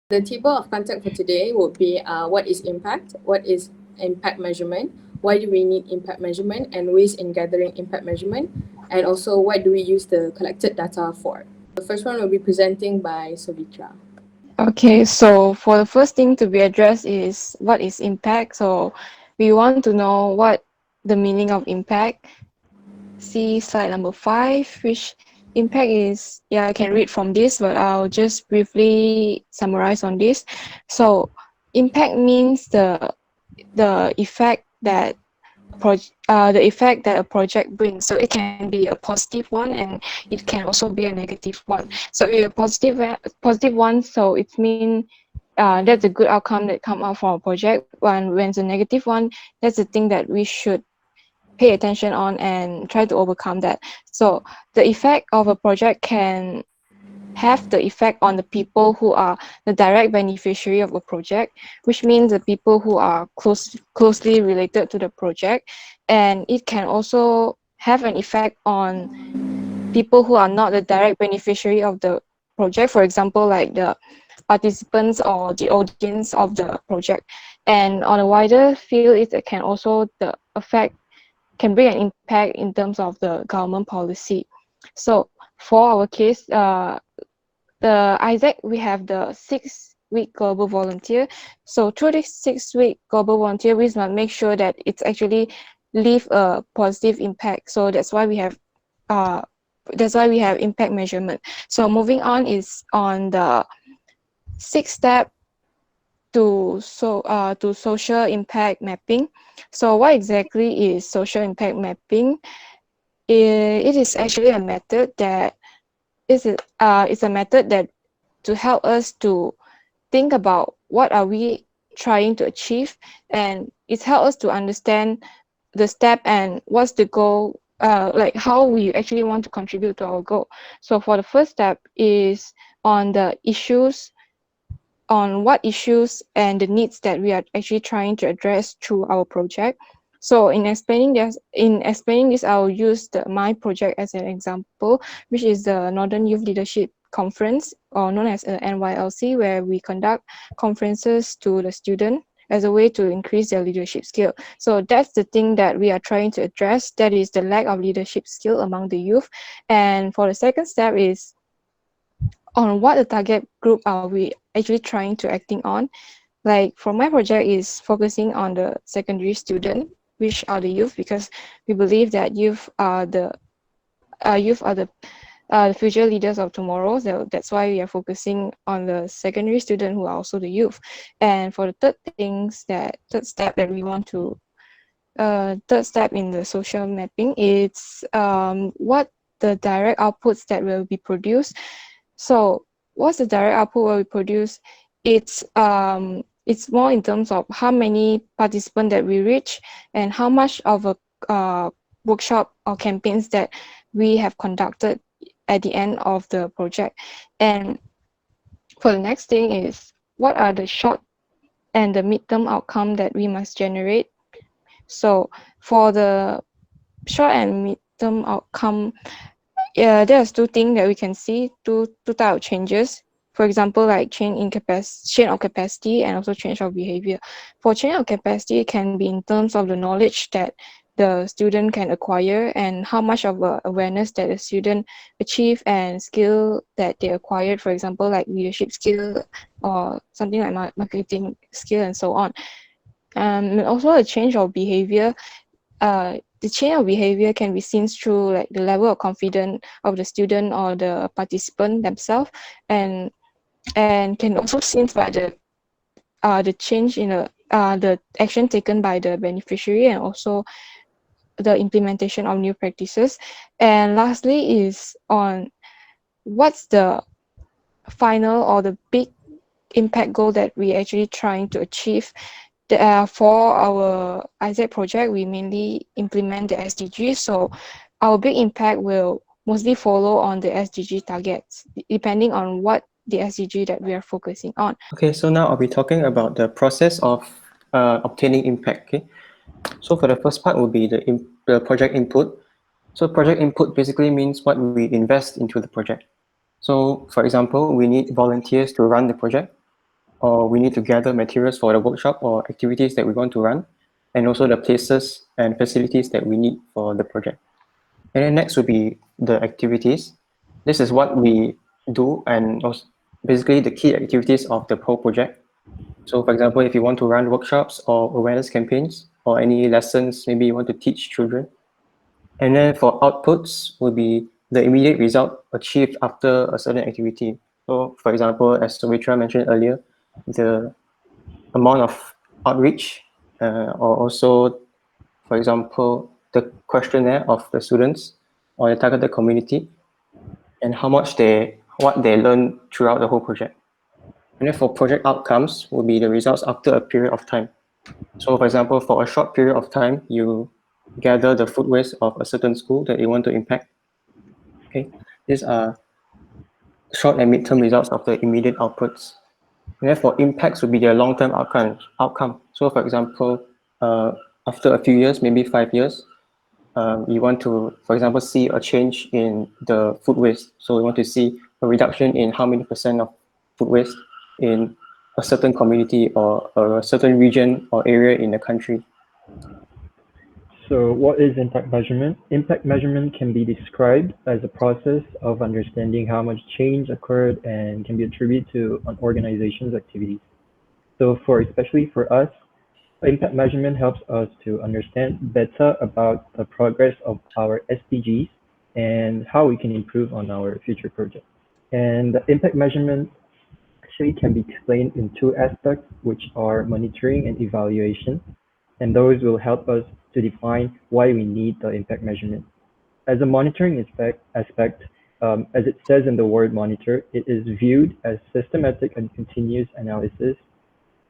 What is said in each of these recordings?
The table of content for today would be what is impact, what is impact measurement, why do we need impact measurement, and ways in gathering impact measurement, and also what do we use the collected data for. The first one will be presenting by Sovitra. Okay, so for the first thing to be addressed is what is impact. So we want to know what the meaning of impact. See slide number 5, which impact is, yeah, I can read from this, but I'll just briefly summarize on this. So impact means the effect that the effect that a project brings. So it can be a positive one and it can also be a negative one. So if a positive one, so it means that's a good outcome that come out from a project. When it's a negative one, that's the thing that we should pay attention on and try to overcome that. So the effect of a project can have the effect on the people who are the direct beneficiary of a project, which means the people who are closely related to the project. And it can also have an effect on people who are not the direct beneficiary of the project, for example, like the participants or the audience of the project. And on a wider field, it can also the effect can bring an impact in terms of the government policy. So for our case, the AIESEC, we have the 6-week global volunteer. So through this 6-week global volunteer, we must make sure that it's actually leave a positive impact. So uh, that's why we have impact measurement. So moving on is on the 6th step to social impact mapping. So what exactly is social impact mapping? It is actually a method that it's a method that to help us to think about what are we trying to achieve, and it helps us to understand the step and what's the goal, like how we actually want to contribute to our goal. So for the first step is on the issues, on what issues and the needs that we are actually trying to address through our project. So in explaining this, I'll use my project as an example, which is the Northern Youth Leadership Conference, or known as NYLC, where we conduct conferences to the student as a way to increase their leadership skill. So that's the thing that we are trying to address. That is the lack of leadership skill among the youth. And for the second step is on what the target group are we actually trying to acting on. Like for my project is focusing on the secondary student, which are the youth, because we believe that youth are the future leaders of tomorrow. So that's why we are focusing on the secondary student who are also the youth. And for the third step that we want to third step in the social mapping, it's what the direct outputs that will be produced. So what's the direct output will be produced? It's more in terms of how many participants that we reach and how much of a workshop or campaigns that we have conducted at the end of the project. And for the next thing is what are the short and the midterm outcome that we must generate. So for the short and midterm outcome, there's two things that we can see, two type of changes. For example, like change of capacity and also change of behavior. For change of capacity, it can be in terms of the knowledge that the student can acquire and how much of awareness that the student achieve and skill that they acquired. For example, like leadership skill or something like marketing skill and so on. And also a change of behavior. The change of behavior can be seen through like the level of confidence of the student or the participant themselves, and can also seen by the change in the action taken by the beneficiary, and also the implementation of new practices. And lastly is on what's the final or the big impact goal that we actually trying to achieve. For our AIESEC project, we mainly implement the SDGs. So our big impact will mostly follow on the SDG targets, depending on what the SDG that we are focusing on. Okay, so now I'll be talking about the process of obtaining impact. Okay, so for the first part will be the project input. So project input basically means what we invest into the project. So for example, we need volunteers to run the project. or we need to gather materials for the workshop or activities that we want to run, and also the places and facilities that we need for the project. And then next would be the activities. This is what we do and also basically the key activities of the whole project. So for example, if you want to run workshops or awareness campaigns or any lessons, maybe you want to teach children. And then for outputs will be the immediate result achieved after a certain activity. So for example, as Sumitra mentioned earlier, the amount of outreach or also, for example, the questionnaire of the students or the targeted community and what they learn throughout the whole project. And then for project outcomes will be the results after a period of time. So for example, for a short period of time, you gather the food waste of a certain school that you want to impact. Okay, these are short and midterm results of the immediate outputs. And therefore, impacts would be their long-term outcome. So for example, after a few years, maybe 5 years, you want to, for example, see a change in the food waste. So we want to see a reduction in how many percent of food waste in a certain community or a certain region or area in the country. So, what is impact measurement? Impact measurement can be described as a process of understanding how much change occurred and can be attributed to an organization's activities. So, especially for us, impact measurement helps us to understand better about the progress of our SDGs and how we can improve on our future projects. And the impact measurement actually can be explained in two aspects, which are monitoring and evaluation. And those will help us to define why we need the impact measurement. As a monitoring aspect, as it says in the word monitor, it is viewed as systematic and continuous analysis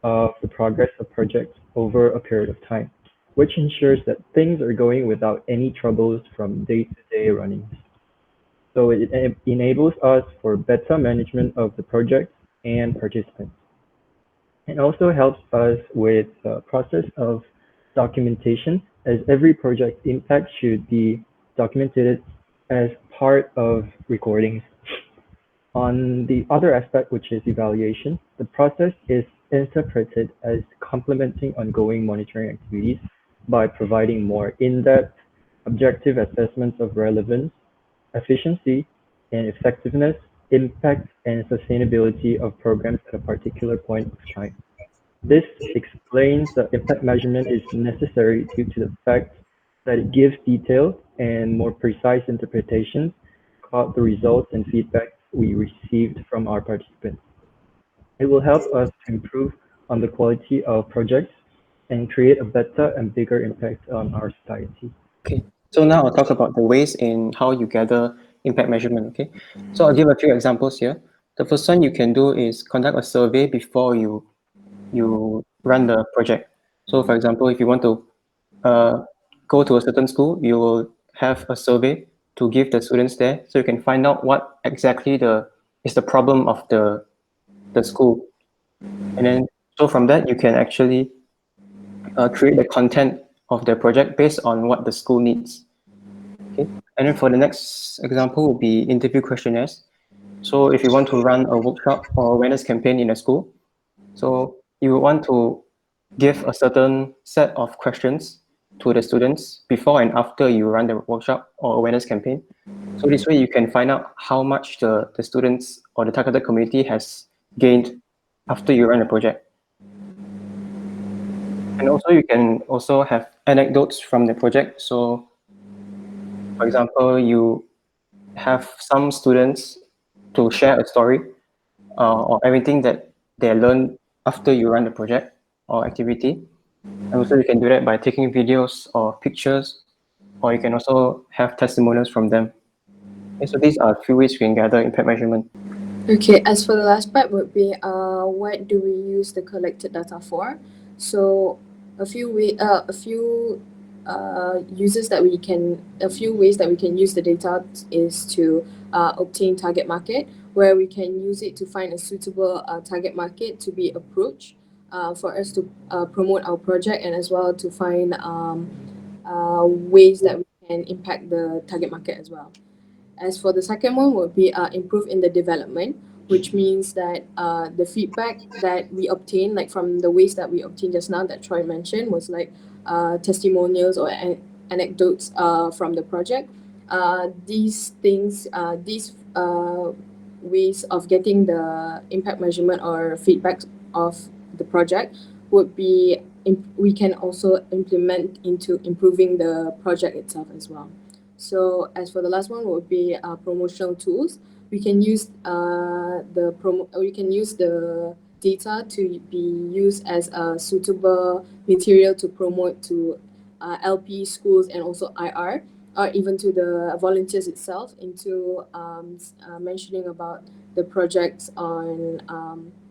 of the progress of projects over a period of time, which ensures that things are going without any troubles from day-to-day runnings. So it enables us for better management of the project and participants. It also helps us with the process of documentation, as every project impact should be documented as part of recordings. On the other aspect, which is evaluation, the process is interpreted as complementing ongoing monitoring activities by providing more in-depth, objective assessments of relevance, efficiency, and effectiveness, impact, and sustainability of programs at a particular point of time. This explains that impact measurement is necessary due to the fact that it gives detailed and more precise interpretations about the results and feedback we received from our participants. It will help us to improve on the quality of projects and create a better and bigger impact on our society. Okay, so now I'll talk about the ways in how you gather impact measurement. Okay, so I'll give a few examples here. The first one you can do is conduct a survey before you run the project. So for example, if you want to go to a certain school, you will have a survey to give the students there, so you can find out what exactly is the problem of the school, and then so from that you can actually create the content of the project based on what the school needs. Okay, and then for the next example would be interview questionnaires. So if you want to run a workshop or awareness campaign in a school, so you want to give a certain set of questions to the students before and after you run the workshop or awareness campaign. So this way you can find out how much the students or the targeted community has gained after you run the project. And also you can also have anecdotes from the project. So for example, you have some students to share a story or everything that they learned after you run the project or activity. And also you can do that by taking videos or pictures, or you can also have testimonials from them. Okay, so these are a few ways you can gather impact measurement. Okay, as for the last part would be what do we use the collected data for? So a few ways that we can use the data is to obtain target market, where we can use it to find a suitable target market to be approached for us to promote our project, and as well to find ways that we can impact the target market as well. As for the second one would be improve in the development, which means that the feedback that we obtain, like from the ways that we obtained just now that Troy mentioned, was like testimonials or anecdotes from the project. These things, these ways of getting the impact measurement or feedback of the project would be we can also implement into improving the project itself as well. So as for the last one would be promotional tools. We can use we can use the data to be used as a suitable material to promote to LP schools and also IR, or even to the volunteers itself, into mentioning about the projects on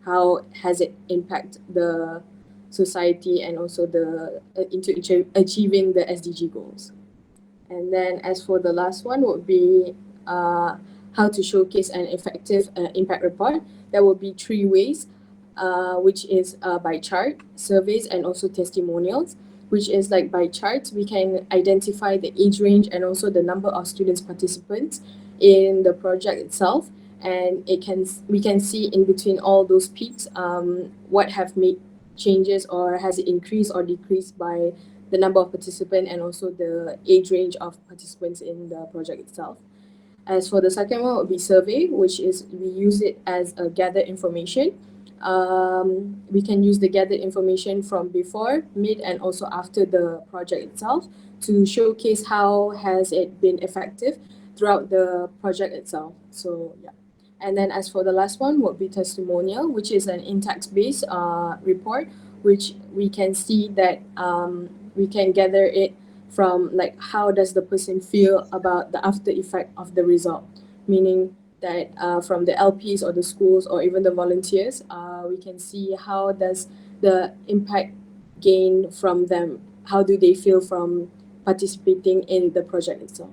how has it impact the society and also the into achieving the SDG goals. And then as for the last one would be how to showcase an effective impact report. There will be three ways, which is by chart, surveys, and also testimonials. Which is like by charts, we can identify the age range and also the number of students participants in the project itself, and we can see in between all those peaks what have made changes or has it increased or decreased by the number of participants and also the age range of participants in the project itself. As for the second one would be survey, which is we use it as a gather information. We can use the gathered information from before, mid, and also after the project itself to showcase how has it been effective throughout the project itself. So yeah. And then as for the last one would be testimonial, which is an in-text based report, which we can see that we can gather it from like how does the person feel about the after effect of the result, meaning that from the LPs or the schools or even the volunteers, we can see how does the impact gain from them, how do they feel from participating in the project itself.